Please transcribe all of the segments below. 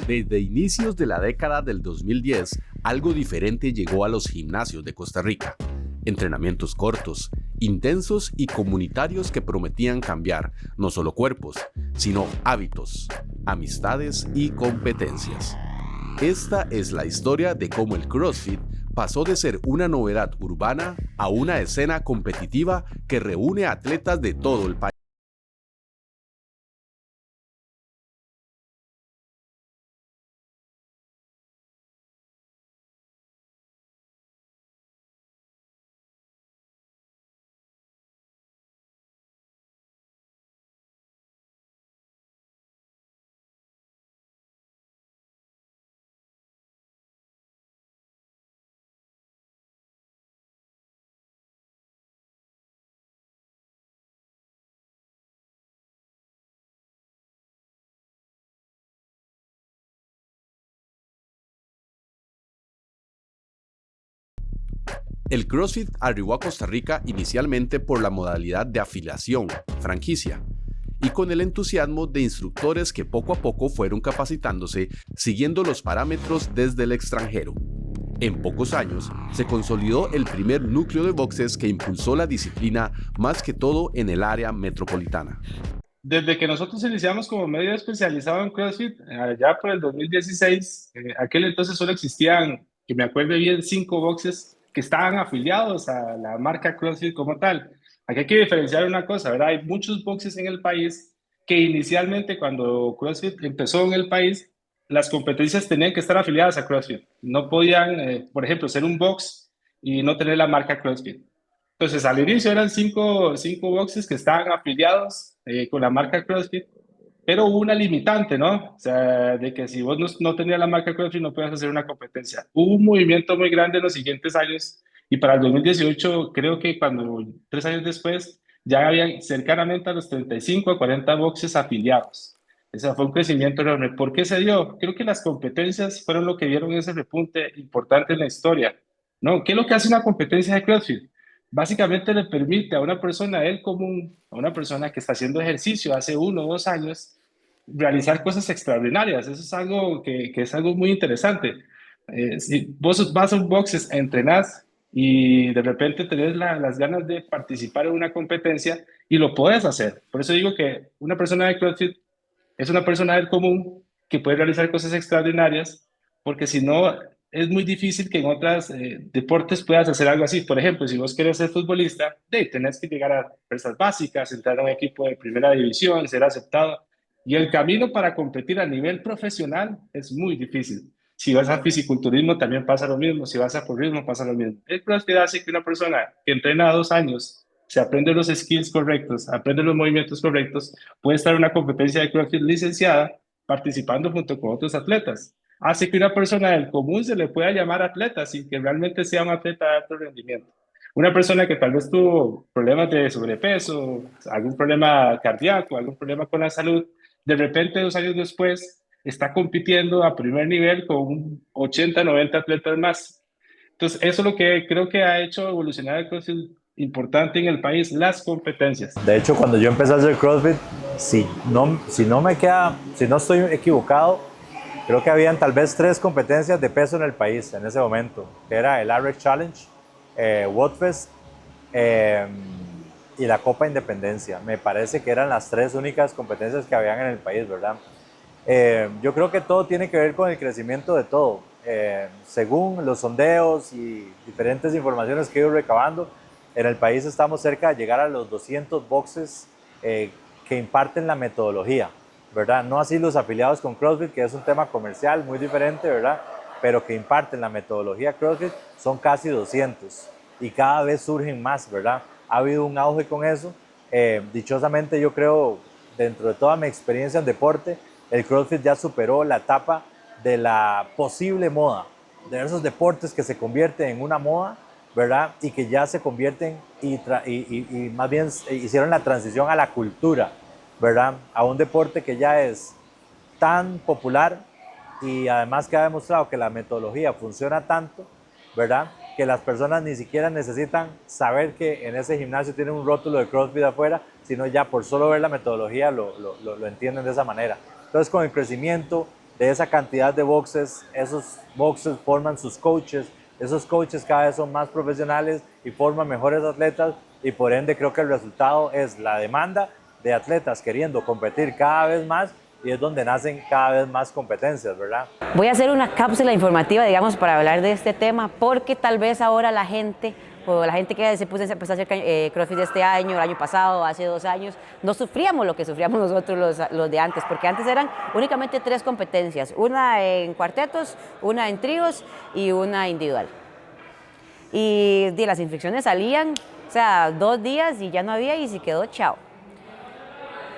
Desde inicios de la década del 2010, algo diferente llegó a los gimnasios de Costa Rica. Entrenamientos cortos, intensos y comunitarios que prometían cambiar no solo cuerpos, sino hábitos, amistades y competencias. Esta es la historia de cómo el CrossFit pasó de ser una novedad urbana a una escena competitiva que reúne a atletas de todo el país. El CrossFit arribó a Costa Rica inicialmente por la modalidad de afiliación, franquicia, y con el entusiasmo de instructores que poco a poco fueron capacitándose siguiendo los parámetros desde el extranjero. En pocos años, se consolidó el primer núcleo de boxes que impulsó la disciplina más que todo en el área metropolitana. Desde que nosotros iniciamos como medio especializado en CrossFit, allá por el 2016, aquel entonces solo existían, que me acuerdo bien, 5 boxes que estaban afiliados a la marca CrossFit como tal. Aquí hay que diferenciar una cosa, ¿verdad? Hay muchos boxes en el país que inicialmente cuando CrossFit empezó en el país, las competencias tenían que estar afiliadas a CrossFit. No podían, por ejemplo, ser un box y no tener la marca CrossFit. Entonces, al inicio eran cinco boxes que estaban afiliados con la marca CrossFit, pero hubo una limitante, ¿no? O sea, de que si vos no tenías la marca CrossFit no puedes hacer una competencia. Hubo un movimiento muy grande en los siguientes años y para el 2018, creo que cuando 3 años después, ya habían cercanamente a los 35 a 40 boxes afiliados. Ese fue un crecimiento enorme. ¿Por qué se dio? Creo que las competencias fueron lo que dieron ese repunte importante en la historia, ¿no? ¿Qué es lo que hace una competencia de CrossFit? Básicamente le permite a una persona del común, a una persona que está haciendo ejercicio hace 1 o 2 años, realizar cosas extraordinarias. Eso es algo que es algo muy interesante. Si vos vas a un boxes, entrenás y de repente tenés las ganas de participar en una competencia y lo podés hacer. Por eso digo que una persona de CrossFit es una persona del común que puede realizar cosas extraordinarias, porque si no, es muy difícil que en otros deportes puedas hacer algo así. Por ejemplo, si vos querés ser futbolista, tenés que llegar a fuerzas básicas, entrar a un equipo de primera división, ser aceptado. Y el camino para competir a nivel profesional es muy difícil. Si vas a fisiculturismo también pasa lo mismo, si vas a porrismo pasa lo mismo. El CrossFit hace que una persona que entrena 2 años se aprende los skills correctos, aprende los movimientos correctos, puede estar en una competencia de CrossFit licenciada participando junto con otros atletas. Hace que una persona del común se le pueda llamar atleta sin que realmente sea un atleta de alto rendimiento. Una persona que tal vez tuvo problemas de sobrepeso, algún problema cardíaco, algún problema con la salud, de repente 2 años después está compitiendo a primer nivel con un 80, 90 atletas más. Entonces, eso es lo que creo que ha hecho evolucionar el CrossFit importante en el país, las competencias. De hecho, cuando yo empecé a hacer CrossFit, si no estoy equivocado, creo que habían tal vez 3 competencias de peso en el país en ese momento, que era el RX Challenge, WODFest eh, y la Copa Independencia. Me parece que eran las 3 únicas competencias que habían en el país, ¿verdad? Yo creo que todo tiene que ver con el crecimiento de todo. Según los sondeos y diferentes informaciones que he ido recabando, en el país estamos cerca de llegar a los 200 boxes que imparten la metodología, ¿verdad? No así los afiliados con CrossFit, que es un tema comercial muy diferente, ¿verdad? Pero que imparten la metodología CrossFit son casi 200 y cada vez surgen más, ¿verdad? Ha habido un auge con eso. Dichosamente yo creo, dentro de toda mi experiencia en deporte, el CrossFit ya superó la etapa de la posible moda, de esos deportes que se convierten en una moda, ¿verdad? Y que ya se convierten y más bien hicieron la transición a la cultura, ¿verdad? A un deporte que ya es tan popular y además que ha demostrado que la metodología funciona tanto, ¿verdad? Que las personas ni siquiera necesitan saber que en ese gimnasio tienen un rótulo de CrossFit afuera, sino ya por solo ver la metodología lo entienden de esa manera. Entonces, con el crecimiento de esa cantidad de boxes, esos boxes forman sus coaches, esos coaches cada vez son más profesionales y forman mejores atletas y por ende creo que el resultado es la demanda de atletas queriendo competir cada vez más y es donde nacen cada vez más competencias, ¿verdad? Voy a hacer una cápsula informativa, digamos, para hablar de este tema, porque tal vez ahora la gente, o la gente que empezó a hacer CrossFit este año, el año pasado, hace 2 años, no sufríamos lo que sufríamos nosotros los de antes, porque antes eran únicamente 3 competencias, una en cuartetos, una en tríos y una individual. Y las inscripciones salían, o sea, 2 días y ya no había y se quedó chao.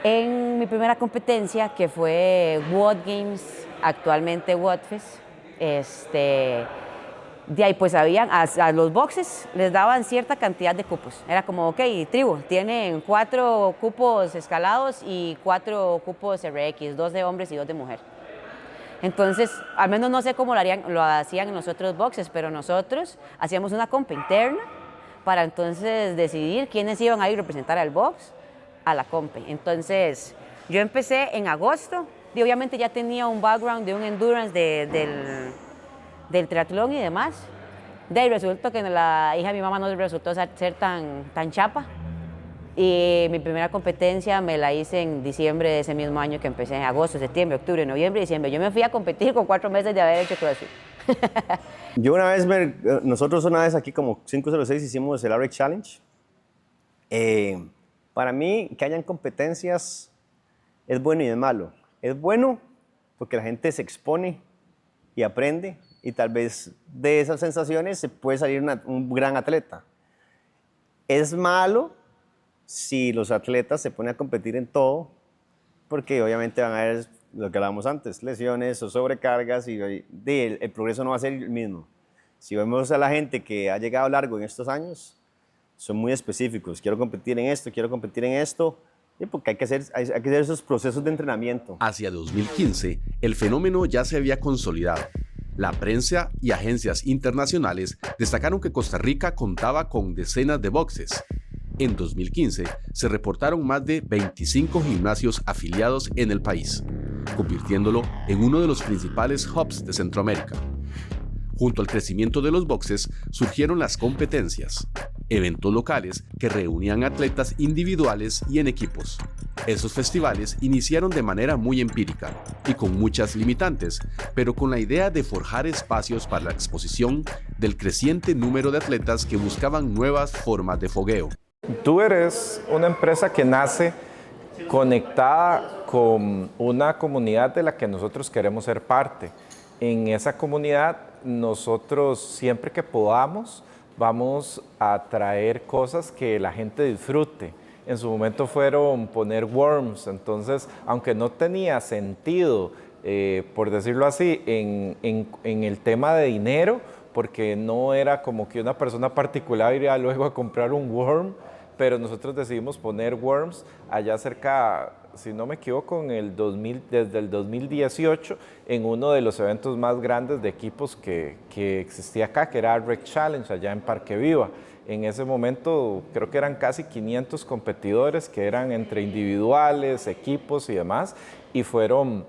En mi primera competencia, que fue World Games, actualmente WODFEST, de ahí pues habían, a los boxes les daban cierta cantidad de cupos. Era como, ok, tribu, tienen 4 cupos escalados y 4 cupos RX, 2 de hombres y 2 de mujer. Entonces, al menos no sé cómo lo hacían en los otros boxes, pero nosotros hacíamos una compa interna para entonces decidir quiénes iban a ir a representar al box a la compe. Entonces, yo empecé en agosto y obviamente ya tenía un background de un endurance del triatlón y demás. De ahí resultó que la hija de mi mamá no resultó ser tan chapa y mi primera competencia me la hice en diciembre de ese mismo año que empecé, en agosto, septiembre, octubre, noviembre, diciembre. Yo me fui a competir con 4 meses de haber hecho CrossFit. Nosotros una vez aquí como 506 hicimos el RX Challenge. Para mí, que hayan competencias es bueno y es malo. Es bueno porque la gente se expone y aprende y tal vez de esas sensaciones se puede salir un gran atleta. Es malo si los atletas se ponen a competir en todo porque obviamente van a haber lo que hablábamos antes, lesiones o sobrecargas y el progreso no va a ser el mismo. Si vemos a la gente que ha llegado largo en estos años, son muy específicos. Quiero competir en esto, y porque hay que hacer esos procesos de entrenamiento. Hacia 2015, el fenómeno ya se había consolidado. La prensa y agencias internacionales destacaron que Costa Rica contaba con decenas de boxes. En 2015, se reportaron más de 25 gimnasios afiliados en el país, convirtiéndolo en uno de los principales hubs de Centroamérica. Junto al crecimiento de los boxes, surgieron las competencias, eventos locales que reunían atletas individuales y en equipos. Esos festivales iniciaron de manera muy empírica y con muchas limitantes, pero con la idea de forjar espacios para la exposición del creciente número de atletas que buscaban nuevas formas de fogueo. Tú eres una empresa que nace conectada con una comunidad de la que nosotros queremos ser parte. En esa comunidad, nosotros siempre que podamos vamos a traer cosas que la gente disfrute. En su momento fueron poner worms, entonces aunque no tenía sentido, por decirlo así, en el tema de dinero, porque no era como que una persona particular iría luego a comprar un worm, pero nosotros decidimos poner worms allá cerca, si no me equivoco, desde el 2018, en uno de los eventos más grandes de equipos que existía acá, que era RX Challenge, allá en Parque Viva. En ese momento creo que eran casi 500 competidores, que eran entre individuales, equipos y demás, y fueron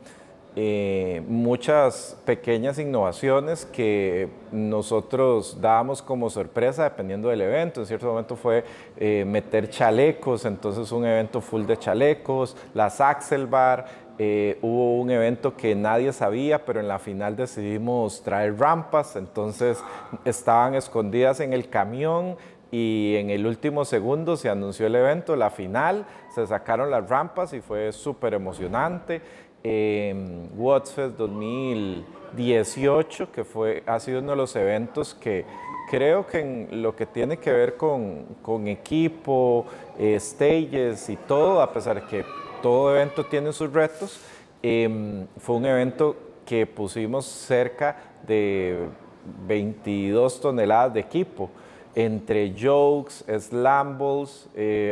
muchas pequeñas innovaciones que nosotros dábamos como sorpresa dependiendo del evento. En cierto momento fue meter chalecos, entonces un evento full de chalecos, las Axel Bar, hubo un evento que nadie sabía, pero en la final decidimos traer rampas, entonces estaban escondidas en el camión y en el último segundo se anunció el evento, la final, se sacaron las rampas y fue súper emocionante. WODFEST 2018, que ha sido uno de los eventos que creo que en lo que tiene que ver con equipo, stages y todo, a pesar de que todo evento tiene sus retos, fue un evento que pusimos cerca de 22 toneladas de equipo, entre jokes, slam balls,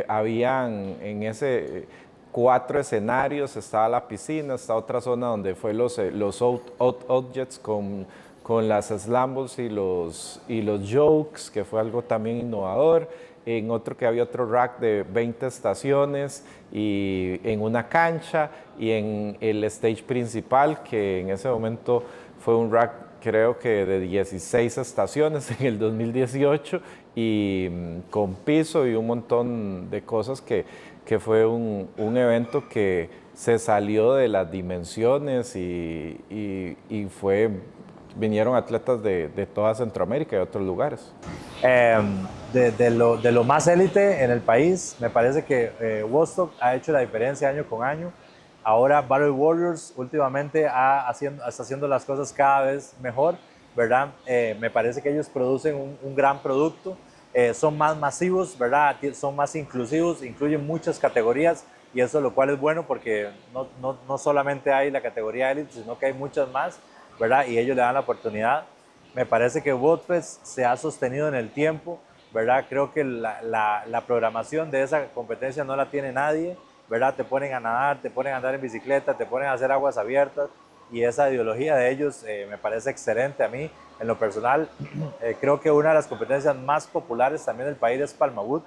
habían en ese 4 escenarios, estaba la piscina, está otra zona donde fue los objects con las slam balls y los jokes, que fue algo también innovador. en otro que había otro rack de 20 estaciones y en una cancha y en el stage principal, que en ese momento fue un rack creo que de 16 estaciones en el 2018 y con piso y un montón de cosas que fue un evento que se salió de las dimensiones y vinieron atletas de toda Centroamérica y de otros lugares. De lo más élite en el país, me parece que Woodstock ha hecho la diferencia año con año. Ahora Battle Warriors últimamente está haciendo las cosas cada vez mejor, ¿verdad? Me parece que ellos producen un gran producto, son más masivos, ¿verdad? Son más inclusivos, incluyen muchas categorías y eso lo cual es bueno porque no solamente hay la categoría élite, sino que hay muchas más, ¿verdad? Y ellos le dan la oportunidad. Me parece que WOTFest se ha sostenido en el tiempo, ¿verdad? Creo que la programación de esa competencia no la tiene nadie, ¿verdad? Te ponen a nadar, te ponen a andar en bicicleta, te ponen a hacer aguas abiertas y esa ideología de ellos me parece excelente a mí. En lo personal, creo que una de las competencias más populares también del país es Palmawood,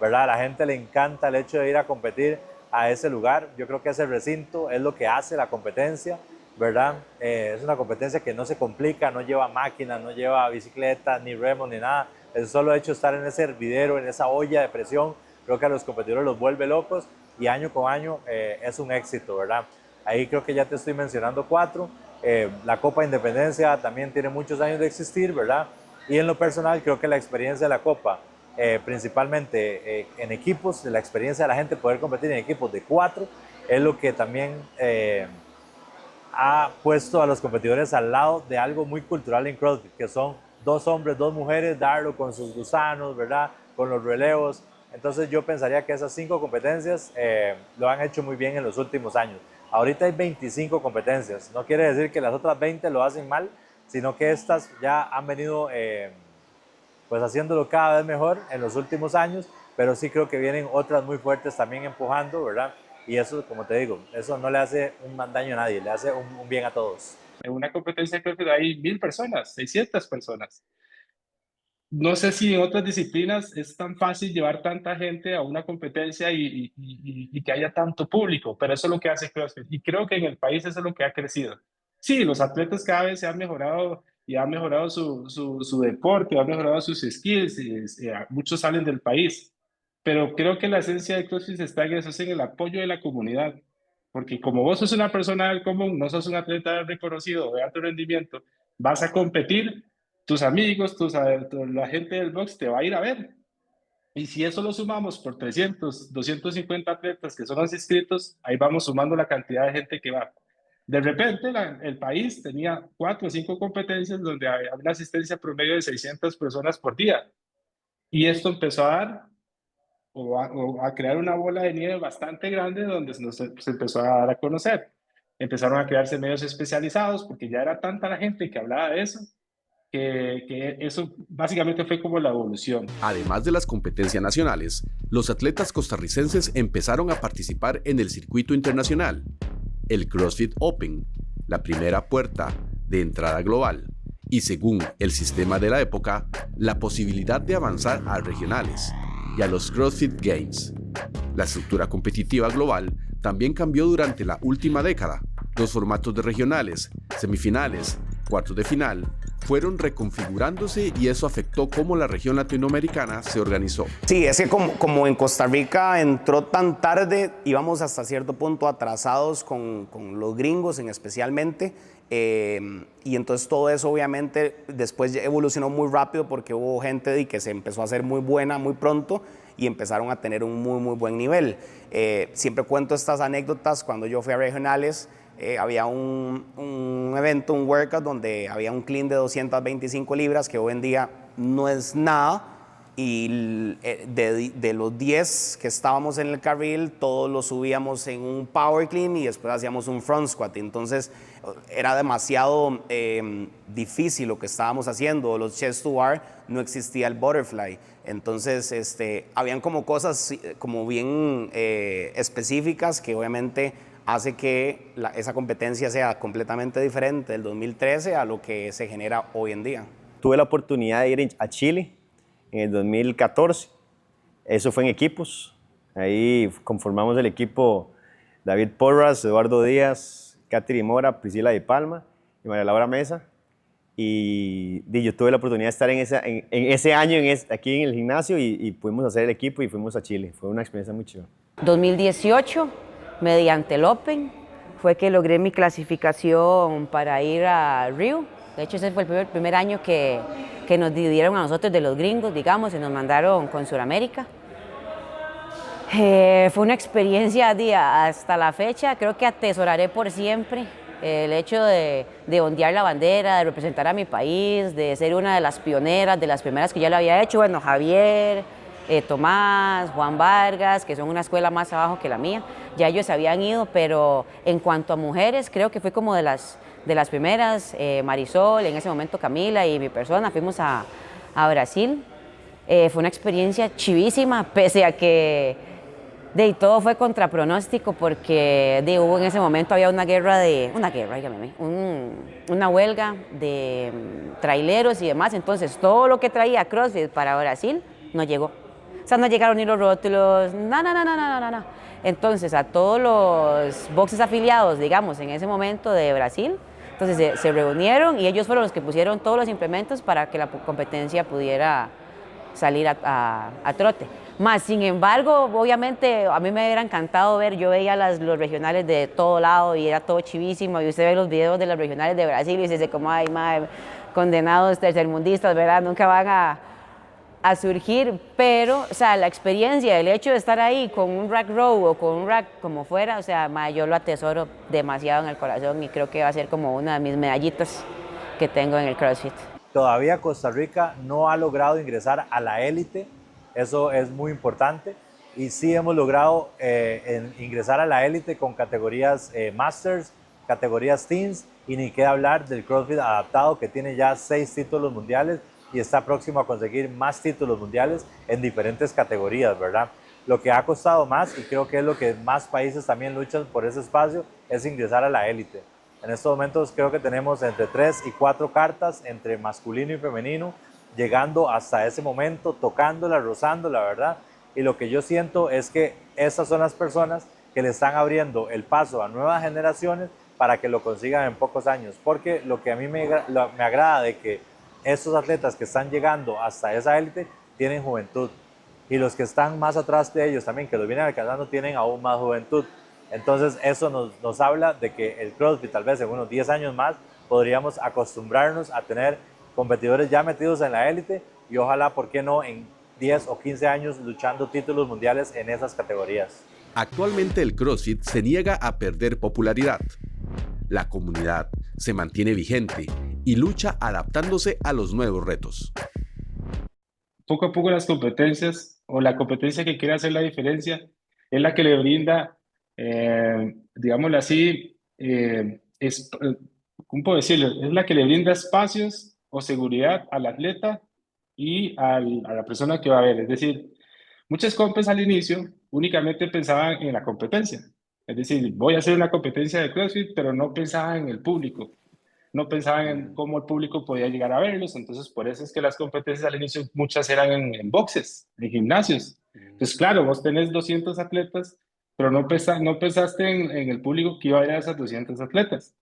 ¿verdad? A la gente le encanta el hecho de ir a competir a ese lugar. Yo creo que ese recinto es lo que hace la competencia, ¿verdad? Es una competencia que no se complica, no lleva máquinas, no lleva bicicletas, ni remos, ni nada. El solo hecho de estar en ese hervidero, en esa olla de presión, creo que a los competidores los vuelve locos y año con año es un éxito, ¿verdad? Ahí creo que ya te estoy mencionando 4. La Copa Independencia también tiene muchos años de existir, ¿verdad? Y en lo personal creo que la experiencia de la Copa, principalmente en equipos, la experiencia de la gente poder competir en equipos de 4, es lo que también ha puesto a los competidores al lado de algo muy cultural en CrossFit, que son 2 hombres, 2 mujeres, darlo con sus gusanos, ¿verdad? Con los relevos. Entonces yo pensaría que esas 5 competencias lo han hecho muy bien en los últimos años. Ahorita hay 25 competencias. No quiere decir que las otras 20 lo hacen mal, sino que estas ya han venido pues haciéndolo cada vez mejor en los últimos años, pero sí creo que vienen otras muy fuertes también empujando, ¿verdad? Y eso, como te digo, eso no le hace un daño a nadie, le hace un bien a todos. En una competencia creo que hay 1000 personas, 600 personas. No sé si en otras disciplinas es tan fácil llevar tanta gente a una competencia y que haya tanto público, pero eso es lo que hace CrossFit. Y creo que en el país eso es lo que ha crecido. Sí, los atletas cada vez se han mejorado y han mejorado su deporte, han mejorado sus skills, muchos salen del país, pero creo que la esencia de CrossFit está en eso, es en el apoyo de la comunidad. Porque como vos sos una persona del común, no sos un atleta reconocido de alto rendimiento, vas a competir, tus amigos, la gente del box te va a ir a ver. Y si eso lo sumamos por 300, 250 atletas que son los inscritos, ahí vamos sumando la cantidad de gente que va. De repente el país tenía 4 o 5 competencias donde había una asistencia promedio de 600 personas por día. Y esto empezó a dar o a crear una bola de nieve bastante grande donde se empezó a dar a conocer. Empezaron a crearse medios especializados porque ya era tanta la gente que hablaba de eso que eso básicamente fue como la evolución. Además de las competencias nacionales, los atletas costarricenses empezaron a participar en el circuito internacional, el CrossFit Open, la primera puerta de entrada global, y según el sistema de la época, la posibilidad de avanzar a regionales y a los CrossFit Games. La estructura competitiva global también cambió durante la última década. Los formatos de regionales, semifinales, cuartos de final, fueron reconfigurándose y eso afectó cómo la región latinoamericana se organizó. Sí, es que como en Costa Rica entró tan tarde, íbamos hasta cierto punto atrasados con los gringos especialmente, y entonces todo eso obviamente después evolucionó muy rápido porque hubo gente que se empezó a hacer muy buena muy pronto y empezaron a tener un muy buen nivel. Siempre cuento estas anécdotas. Cuando yo fui a regionales, había un evento, un workout donde había un clean de 225 libras que hoy en día no es nada, y de los 10 que estábamos en el carril, todos los subíamos en un power clean y después hacíamos un front squat. Entonces era demasiado difícil lo que estábamos haciendo. Los chest to bar, no existía el butterfly. Entonces habían como cosas como bien específicas que obviamente hace que esa competencia sea completamente diferente del 2013 a lo que se genera hoy en día. Tuve la oportunidad de ir a Chile en el 2014 Eso fue en equipos. Ahí conformamos el equipo David Porras, Eduardo Díaz, Catherine Mora, Priscila de Palma y María Laura Mesa. Y yo tuve la oportunidad de estar en ese año aquí en el gimnasio y pudimos hacer el equipo y fuimos a Chile. Fue una experiencia muy chida. 2018, mediante el Open, fue que logré mi clasificación para ir a Rio. De hecho, ese fue el primer año que nos dividieron a nosotros de los gringos, digamos, y nos mandaron con Sudamérica. Fue una experiencia hasta la fecha, creo que atesoraré por siempre el hecho de ondear la bandera, de representar a mi país, de ser una de las pioneras, de las primeras que ya lo había hecho. Bueno, Javier, Tomás, Juan Vargas, que son una escuela más abajo que la mía, ya ellos habían ido, pero en cuanto a mujeres, creo que fue como de las primeras. Marisol, en ese momento Camila y mi persona, fuimos a Brasil. Fue una experiencia chivísima, pese a que todo fue contra pronóstico, porque hubo en ese momento, había una huelga de traileros y demás, entonces todo lo que traía CrossFit para Brasil no llegó. O sea, no llegaron ni los rótulos, no. Entonces, a todos los boxes afiliados, digamos, en ese momento de Brasil, entonces se reunieron y ellos fueron los que pusieron todos los implementos para que la competencia pudiera salir a trote. Más, sin embargo, obviamente a mí me hubiera encantado ver, yo veía los regionales de todo lado y era todo chivísimo, y usted ve los videos de los regionales de Brasil y dice como, ay, madre, condenados tercermundistas, ¿verdad? Nunca van a surgir, pero, o sea, la experiencia, el hecho de estar ahí con un rack row o con un rack como fuera, o sea, yo lo atesoro demasiado en el corazón y creo que va a ser como una de mis medallitas que tengo en el CrossFit. Todavía Costa Rica no ha logrado ingresar a la élite, eso es muy importante, y sí hemos logrado ingresar a la élite con categorías Masters, categorías Teens, y ni queda hablar del CrossFit adaptado, que tiene ya 6 títulos mundiales y está próximo a conseguir más títulos mundiales en diferentes categorías, ¿verdad? Lo que ha costado más, y creo que es lo que más países también luchan por ese espacio, es ingresar a la élite. En estos momentos creo que tenemos entre 3 y 4 cartas, entre masculino y femenino, llegando hasta ese momento, tocándola, rozándola, ¿verdad? Y lo que yo siento es que esas son las personas que le están abriendo el paso a nuevas generaciones para que lo consigan en pocos años. Porque lo que a mí me agrada de que estos atletas que están llegando hasta esa élite tienen juventud. Y los que están más atrás de ellos también, que los vienen alcanzando, tienen aún más juventud. Entonces eso nos habla de que el CrossFit tal vez en unos 10 años más podríamos acostumbrarnos a tener competidores ya metidos en la élite y ojalá, ¿por qué no?, en 10 o 15 años luchando títulos mundiales en esas categorías. Actualmente el CrossFit se niega a perder popularidad. La comunidad se mantiene vigente y lucha adaptándose a los nuevos retos. Poco a poco las competencias o la competencia que quiere hacer la diferencia es la que le brinda, digámoslo así, ¿cómo puedo decirlo? Es la que le brinda espacios o seguridad al atleta y a la persona que va a ver. Es decir, muchas compes al inicio únicamente pensaban en la competencia. Es decir, voy a hacer una competencia de CrossFit, pero no pensaban en el público. No pensaban en cómo el público podía llegar a verlos, entonces por eso es que las competencias al inicio muchas eran en boxes, en gimnasios. Entonces, claro, vos tenés 200 atletas, pero no pensaste en el público que iba a ver a esos 200 atletas.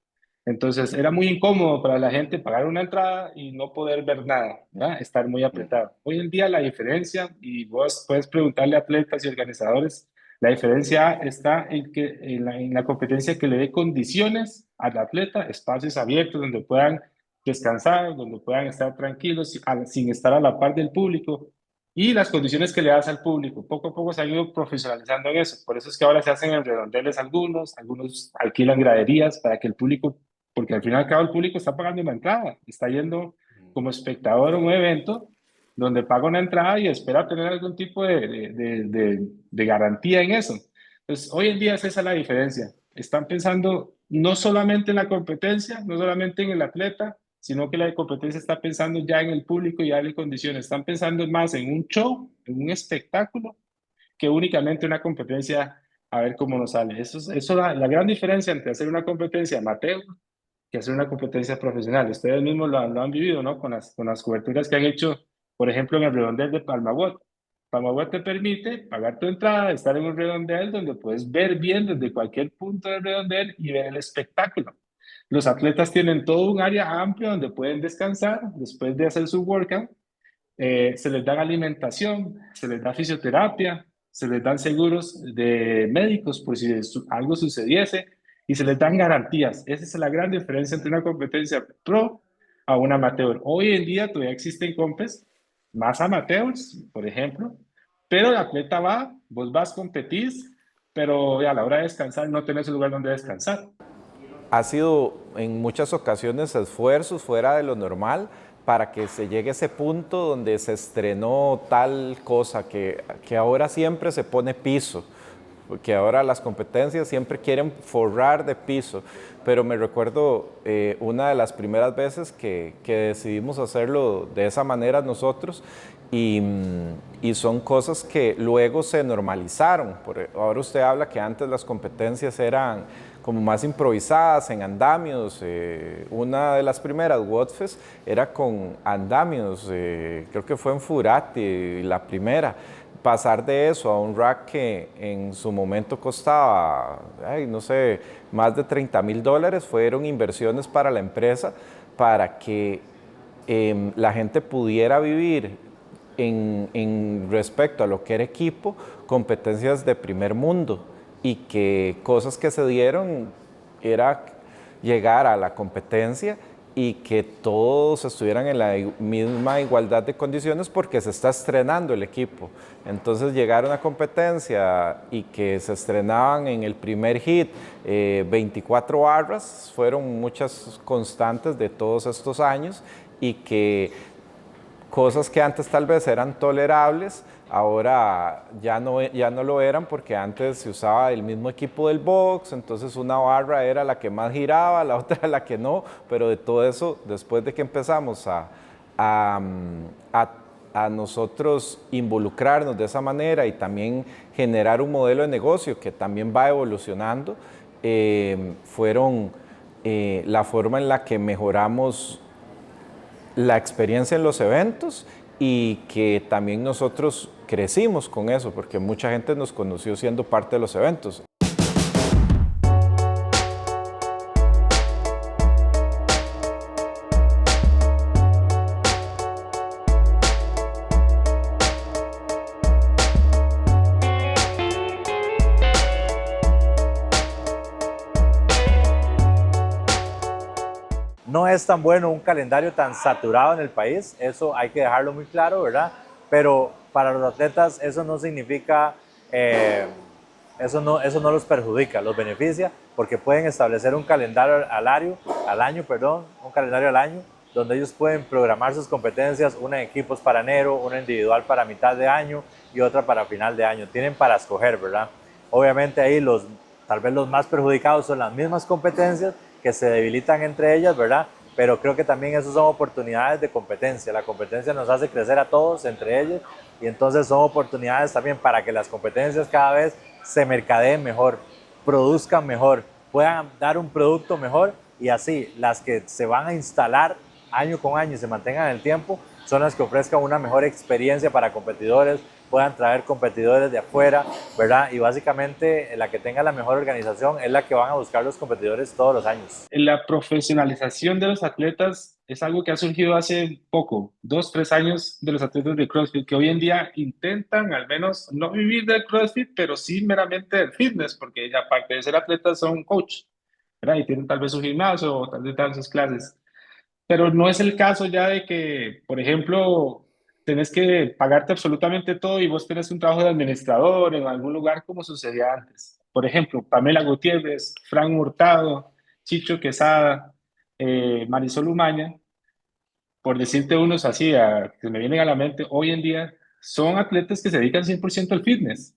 Entonces, era muy incómodo para la gente pagar una entrada y no poder ver nada, ¿verdad? Estar muy apretado. Hoy en día la diferencia, y vos puedes preguntarle a atletas y organizadores, la diferencia está en la competencia que le dé condiciones al atleta, espacios abiertos donde puedan descansar, donde puedan estar tranquilos, sin estar a la par del público, y las condiciones que le das al público. Poco a poco se han ido profesionalizando en eso. Por eso es que ahora se hacen en redondeles algunos alquilan graderías para que el público, porque al fin y al cabo el público está pagando una entrada, está yendo como espectador a un evento donde paga una entrada y espera tener algún tipo de garantía en eso. Entonces, hoy en día es esa la diferencia. Están pensando no solamente en la competencia, no solamente en el atleta, sino que la competencia está pensando ya en el público y darle condiciones. Están pensando más en un show, en un espectáculo, que únicamente una competencia a ver cómo nos sale. Eso es la gran diferencia entre hacer una competencia amateur que hacer una competencia profesional. Ustedes mismos lo han vivido, ¿no? Con las coberturas que han hecho, por ejemplo, en el redondel de Palmagüey. PAMAWeb te permite pagar tu entrada, estar en un redondel donde puedes ver bien desde cualquier punto del redondel y ver el espectáculo. Los atletas tienen todo un área amplia donde pueden descansar después de hacer su workout. Se les da alimentación, se les da fisioterapia, se les dan seguros de médicos por si algo sucediese y se les dan garantías. Esa es la gran diferencia entre una competencia pro a una amateur. Hoy en día todavía existen compes más amateurs, por ejemplo, pero el atleta va, vos vas, competís, pero a la hora de descansar no tenés un lugar donde descansar. Ha sido en muchas ocasiones esfuerzos fuera de lo normal para que se llegue a ese punto donde se estrenó tal cosa que ahora siempre se pone piso, porque ahora las competencias siempre quieren forrar de piso, pero me recuerdo una de las primeras veces que decidimos hacerlo de esa manera nosotros y son cosas que luego se normalizaron. Ahora usted habla que antes las competencias eran como más improvisadas en andamios. Una de las primeras WOTFES era con andamios, creo que fue en Furati la primera. Pasar de eso a un rack que en su momento costaba, no sé, más de $30,000, fueron inversiones para la empresa para que la gente pudiera vivir en respecto a lo que era equipo, competencias de primer mundo, y que cosas que se dieron era llegar a la competencia y que todos estuvieran en la misma igualdad de condiciones porque se está estrenando el equipo. Entonces llegar a una competencia y que se estrenaban en el primer hit 24 barras, fueron muchas constantes de todos estos años, y que cosas que antes tal vez eran tolerables, ahora ya no lo eran, porque antes se usaba el mismo equipo del box, entonces una barra era la que más giraba, la otra la que no, pero de todo eso, después de que empezamos a nosotros involucrarnos de esa manera y también generar un modelo de negocio que también va evolucionando, fueron la forma en la que mejoramos la experiencia en los eventos, y que también nosotros crecimos con eso, porque mucha gente nos conoció siendo parte de los eventos. No es tan bueno un calendario tan saturado en el país, eso hay que dejarlo muy claro, ¿verdad? Pero para los atletas eso no significa, eso no los perjudica, los beneficia, porque pueden establecer un calendario al año, donde ellos pueden programar sus competencias, una en equipos para enero, una individual para mitad de año y otra para final de año. Tienen para escoger, ¿verdad? Obviamente ahí tal vez los más perjudicados son las mismas competencias, que se debilitan entre ellas, ¿verdad? Pero creo que también esas son oportunidades de competencia. La competencia nos hace crecer a todos, entre ellos, y entonces son oportunidades también para que las competencias cada vez se mercadeen mejor, produzcan mejor, puedan dar un producto mejor, y así las que se van a instalar año con año y se mantengan en el tiempo son las que ofrezcan una mejor experiencia para competidores, puedan traer competidores de afuera, ¿verdad? Y básicamente la que tenga la mejor organización es la que van a buscar los competidores todos los años. La profesionalización de los atletas es algo que ha surgido hace poco, 2, 3 años, de los atletas de CrossFit, que hoy en día intentan al menos no vivir del CrossFit, pero sí meramente del fitness, porque ya aparte de ser atletas son coach, ¿verdad? Y tienen tal vez su gimnasio o tal vez dan sus clases. Pero no es el caso ya de que, por ejemplo, tenés que pagarte absolutamente todo y vos tenés un trabajo de administrador en algún lugar como sucedía antes. Por ejemplo, Pamela Gutiérrez, Frank Hurtado, Chicho Quesada, Marisol Umaña, por decirte unos así que me vienen a la mente, hoy en día son atletas que se dedican 100% al fitness.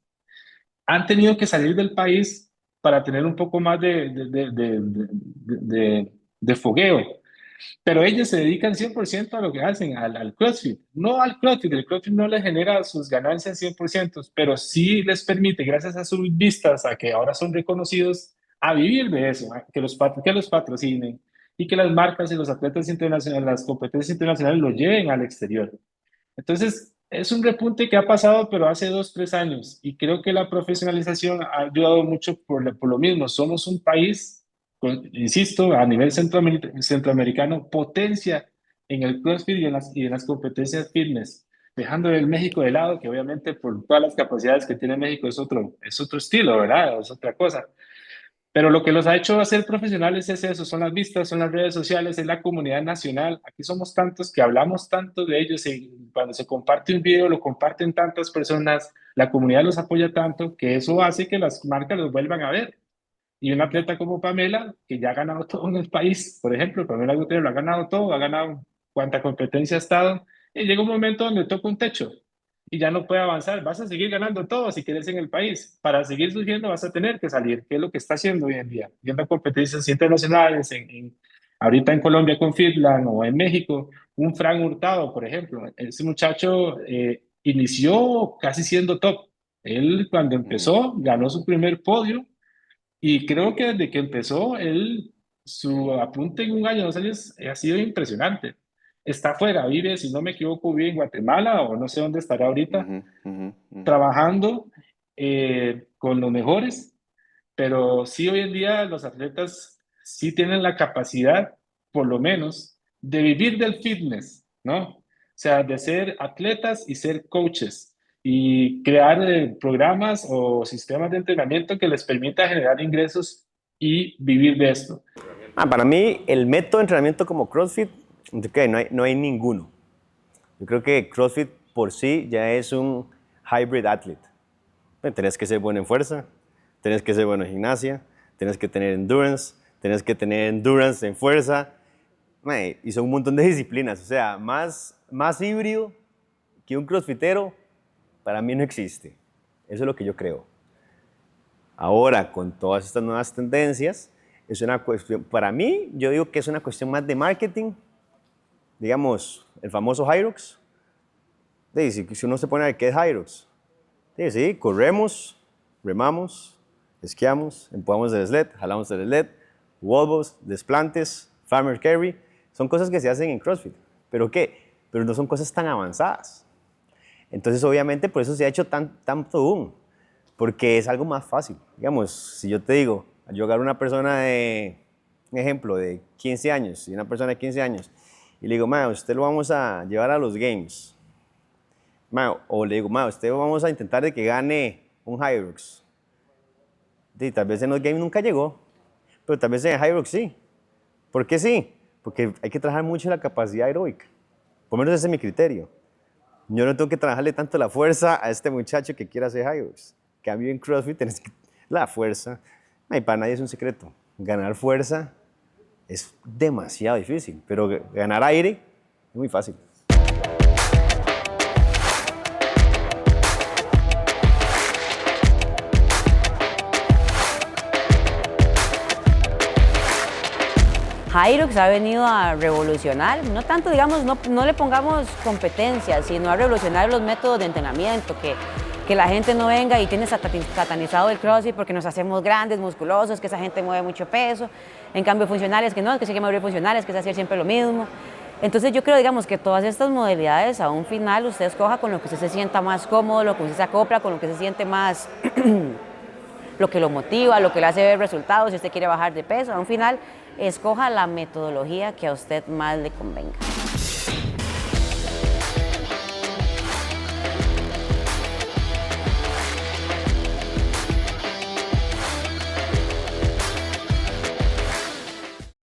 Han tenido que salir del país para tener un poco más de fogueo. Pero ellos se dedican 100% a lo que hacen, al CrossFit. No al CrossFit, el CrossFit no les genera sus ganancias 100%, pero sí les permite, gracias a sus vistas, a que ahora son reconocidos, a vivir de eso, que los patrocinen y que las marcas y los atletas internacionales, las competencias internacionales lo lleven al exterior. Entonces, Es un repunte que ha pasado, pero hace 2, 3 años. Y creo que la profesionalización ha ayudado mucho por lo mismo. Somos un país, insisto, a nivel centroamericano, potencia en el CrossFit y en las competencias fitness. Dejando el México de lado, que obviamente por todas las capacidades que tiene México es otro estilo, ¿verdad? Es otra cosa. Pero lo que los ha hecho ser profesionales es eso, son las vistas, son las redes sociales, es la comunidad nacional. Aquí somos tantos que hablamos tanto de ellos y cuando se comparte un video lo comparten tantas personas, la comunidad los apoya tanto que eso hace que las marcas los vuelvan a ver. Y una atleta como Pamela, que ya ha ganado todo en el país, por ejemplo, Pamela Gutiérrez lo ha ganado todo, ha ganado cuanta competencia ha estado, y llega un momento donde toca un techo y ya no puede avanzar. Vas a seguir ganando todo si quieres en el país. Para seguir surgiendo vas a tener que salir, que es lo que está haciendo hoy en día. Yendo a competencias internacionales, ahorita en Colombia con Fitland o en México, un Fran Hurtado, por ejemplo. Ese muchacho inició casi siendo top. Él cuando empezó ganó su primer podio y creo que desde que empezó, su apunte en un año, 2 años, ha sido impresionante. Está afuera, vive, si no me equivoco, vive en Guatemala o no sé dónde estará ahorita, Ujú, ujú, ujú. trabajando con los mejores, pero sí hoy en día los atletas sí tienen la capacidad, por lo menos, de vivir del fitness, ¿no? O sea, de ser atletas y ser coaches y crear programas o sistemas de entrenamiento que les permita generar ingresos y vivir de esto. Para mí, el método de entrenamiento como CrossFit, okay, no hay ninguno. Yo creo que CrossFit por sí ya es un hybrid athlete. Tenés que ser bueno en fuerza, tenés que ser bueno en gimnasia, tenés que tener endurance en fuerza, y son un montón de disciplinas. O sea, más híbrido que un crossfitero, para mí no existe. Eso es lo que yo creo. Ahora, con todas estas nuevas tendencias, es una cuestión, para mí, yo digo que es una cuestión más de marketing. Digamos, el famoso Hyrox. Si uno se pone a ver qué es Hyrox, sí, corremos, remamos, esquiamos, empujamos del sled, jalamos del sled, wall desplantes, farmer carry, son cosas que se hacen en CrossFit. ¿Pero qué? Pero no son cosas tan avanzadas. Entonces, obviamente, por eso se ha hecho tanto boom, porque es algo más fácil. Digamos, si yo te digo, yo agarro una persona un ejemplo, de 15 años, y una persona de 15 años, y le digo, usted lo vamos a llevar a los games. O le digo, usted vamos a intentar de que gane un Hyrox. Tal vez en los games nunca llegó, pero tal vez en el Hyrox sí. ¿Por qué sí? Porque hay que trabajar mucho la capacidad aeróbica. Por lo menos ese es mi criterio. Yo no tengo que trabajarle tanto la fuerza a este muchacho que quiera hacer Hyrox. En cambio, en CrossFit tenés la fuerza. Para nadie es un secreto. Ganar fuerza es demasiado difícil, pero ganar aire es muy fácil. Hyrox ha venido a revolucionar, no tanto, digamos, no le pongamos competencia, sino a revolucionar los métodos de entrenamiento, que la gente no venga y tiene satanizado el CrossFit porque nos hacemos grandes, musculosos, que esa gente mueve mucho peso. En cambio, funcionales, que no, que sí que mover funcionales, que es hacer siempre lo mismo. Entonces yo creo, digamos, que todas estas modalidades, a un final, usted escoja con lo que usted se sienta más cómodo, lo que usted se acopla, con lo que se siente más... lo que lo motiva, lo que le hace ver resultados, si usted quiere bajar de peso. A un final, escoja la metodología que a usted más le convenga.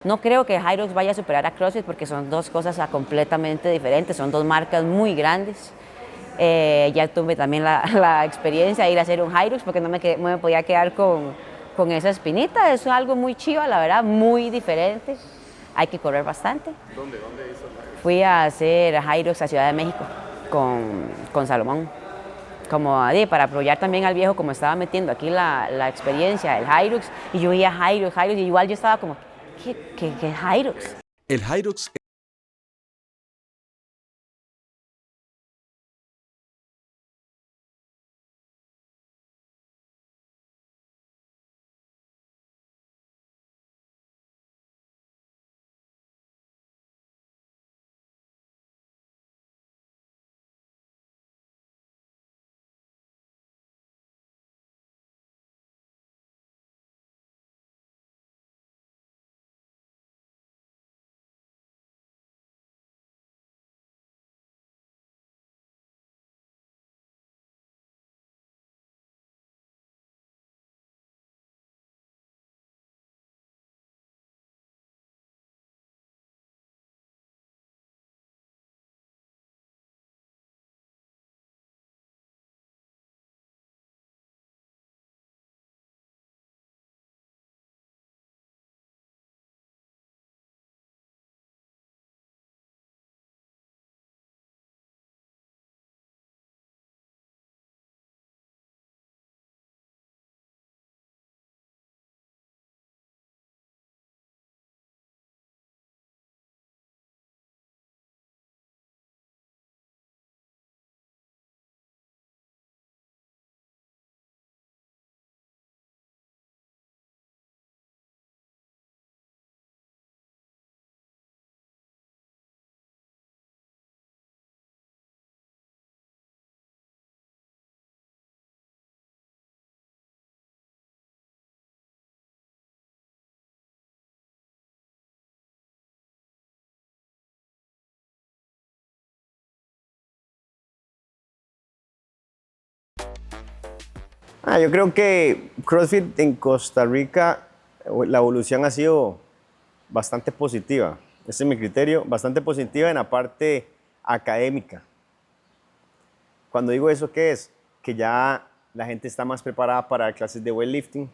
No creo que Hyrox vaya a superar a CrossFit porque son dos cosas completamente diferentes, son dos marcas muy grandes. Ya tuve también la experiencia de ir a hacer un Hyrox porque no me podía quedar con esa espinita. Es algo muy chiva, la verdad, muy diferente. Hay que correr bastante. ¿Dónde hizo el Hyrox? Fui a hacer Hyrox a Ciudad de México con Salomón. Como para apoyar también al viejo, como estaba metiendo aquí la experiencia del Hyrox. Y yo veía Hyrox, y igual yo estaba como, ¿qué es Hyrox? El Hyrox Yo creo que CrossFit en Costa Rica, la evolución ha sido bastante positiva. Ese es mi criterio, bastante positiva en la parte académica. Cuando digo eso, ¿qué es? Que ya la gente está más preparada para dar clases de weightlifting,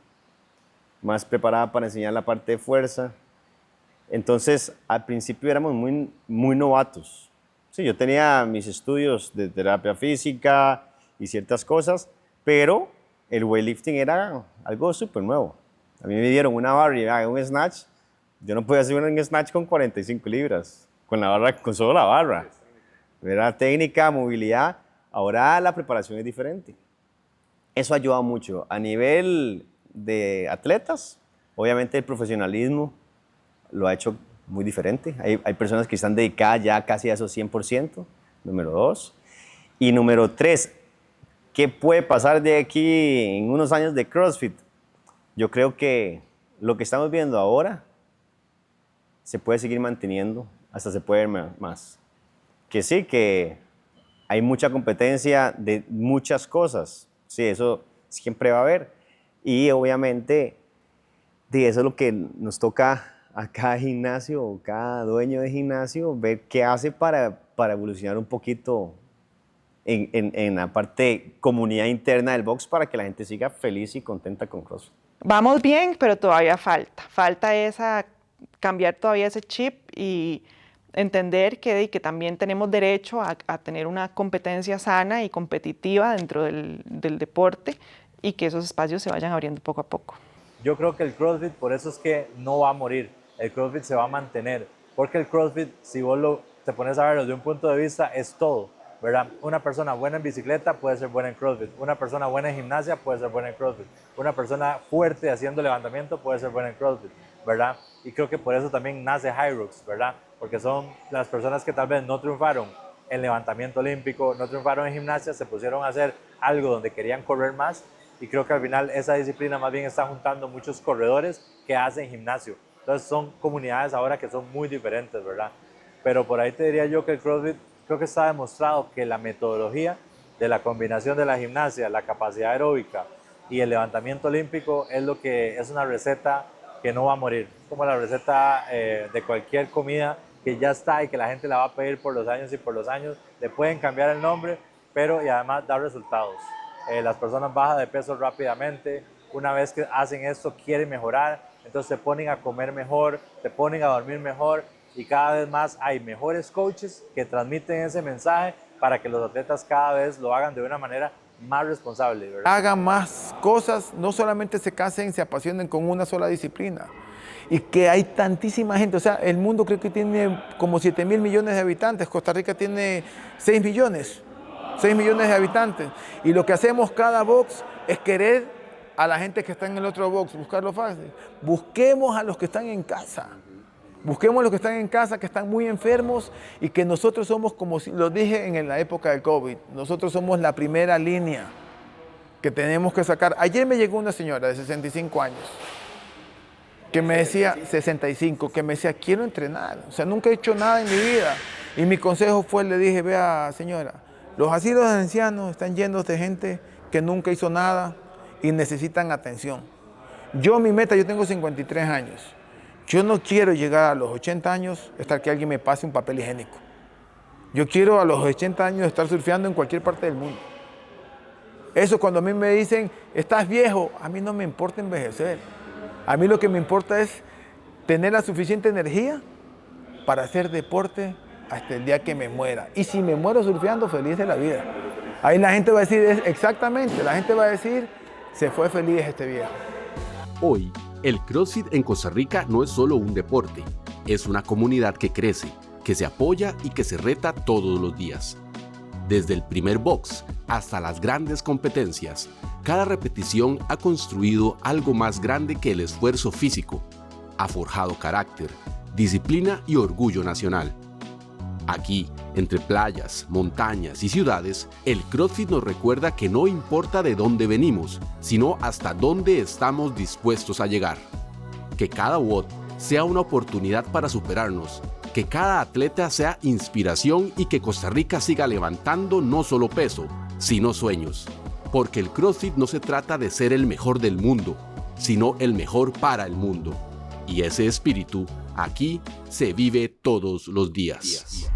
más preparada para enseñar la parte de fuerza. Entonces, al principio éramos muy novatos. Sí, yo tenía mis estudios de terapia física y ciertas cosas, pero el weightlifting era algo súper nuevo. A mí me dieron una barra y un snatch. Yo no podía hacer un snatch con 45 libras, con solo la barra. Era técnica, movilidad. Ahora la preparación es diferente. Eso ha ayudado mucho. A nivel de atletas, obviamente el profesionalismo lo ha hecho muy diferente. Hay personas que están dedicadas ya casi a esos 100%, número 2. Y número 3, ¿qué puede pasar de aquí en unos años de CrossFit? Yo creo que lo que estamos viendo ahora se puede seguir manteniendo, hasta se puede ver más. Que sí, que hay mucha competencia de muchas cosas. Sí, eso siempre va a haber. Y obviamente, eso es lo que nos toca a cada gimnasio o cada dueño de gimnasio, ver qué hace para evolucionar un poquito en la parte comunidad interna del box para que la gente siga feliz y contenta con CrossFit. Vamos bien, pero todavía falta cambiar todavía ese chip y entender que también tenemos derecho a tener una competencia sana y competitiva dentro del deporte y que esos espacios se vayan abriendo poco a poco. Yo creo que el CrossFit, por eso es que no va a morir, el CrossFit se va a mantener, porque el CrossFit, si vos te pones a verlo desde un punto de vista, es todo, ¿verdad? Una persona buena en bicicleta puede ser buena en CrossFit, una persona buena en gimnasia puede ser buena en CrossFit, una persona fuerte haciendo levantamiento puede ser buena en CrossFit, ¿verdad? Y creo que por eso también nace Hyrox, ¿verdad? Porque son las personas que tal vez no triunfaron en levantamiento olímpico, no triunfaron en gimnasia, se pusieron a hacer algo donde querían correr más y creo que al final esa disciplina más bien está juntando muchos corredores que hacen gimnasio. Entonces son comunidades ahora que son muy diferentes, ¿verdad? Pero por ahí te diría yo que el CrossFit creo que está demostrado que la metodología de la combinación de la gimnasia, la capacidad aeróbica y el levantamiento olímpico es una receta que no va a morir. Es como la receta de cualquier comida que ya está y que la gente la va a pedir por los años y por los años. Le pueden cambiar el nombre, pero y además da resultados. Las personas bajan de peso rápidamente. Una vez que hacen esto, quieren mejorar. Entonces se ponen a comer mejor, se ponen a dormir mejor y cada vez más hay mejores coaches que transmiten ese mensaje para que los atletas cada vez lo hagan de una manera más responsable, ¿verdad? Hagan más cosas, no solamente se casen, se apasionen con una sola disciplina. Y que hay tantísima gente, o sea, el mundo creo que tiene como 7.000 millones de habitantes, Costa Rica tiene 6 millones de habitantes. Y lo que hacemos cada box es querer a la gente que está en el otro box, buscarlo fácil. Busquemos a los que están en casa. Busquemos a los que están en casa, que están muy enfermos y que nosotros somos, como lo dije en la época del COVID, nosotros somos la primera línea que tenemos que sacar. Ayer me llegó una señora de 65 años, que me decía, 65, que me decía, quiero entrenar, o sea, nunca he hecho nada en mi vida. Y mi consejo fue, le dije, vea señora, los asilos de ancianos están llenos de gente que nunca hizo nada y necesitan atención. Yo tengo 53 años. Yo no quiero llegar a los 80 años estar que alguien me pase un papel higiénico. Yo quiero a los 80 años estar surfeando en cualquier parte del mundo. Eso cuando a mí me dicen, estás viejo, a mí no me importa envejecer. A mí lo que me importa es tener la suficiente energía para hacer deporte hasta el día que me muera. Y si me muero surfeando, feliz de la vida. Ahí la gente va a decir, exactamente, la gente va a decir, se fue feliz este viejo. Hoy, el CrossFit en Costa Rica no es solo un deporte, es una comunidad que crece, que se apoya y que se reta todos los días. Desde el primer box hasta las grandes competencias, cada repetición ha construido algo más grande que el esfuerzo físico. Ha forjado carácter, disciplina y orgullo nacional. Aquí, entre playas, montañas y ciudades, el CrossFit nos recuerda que no importa de dónde venimos, sino hasta dónde estamos dispuestos a llegar. Que cada WOD sea una oportunidad para superarnos, que cada atleta sea inspiración y que Costa Rica siga levantando no solo peso, sino sueños. Porque el CrossFit no se trata de ser el mejor del mundo, sino el mejor para el mundo. Y ese espíritu aquí se vive todos los días.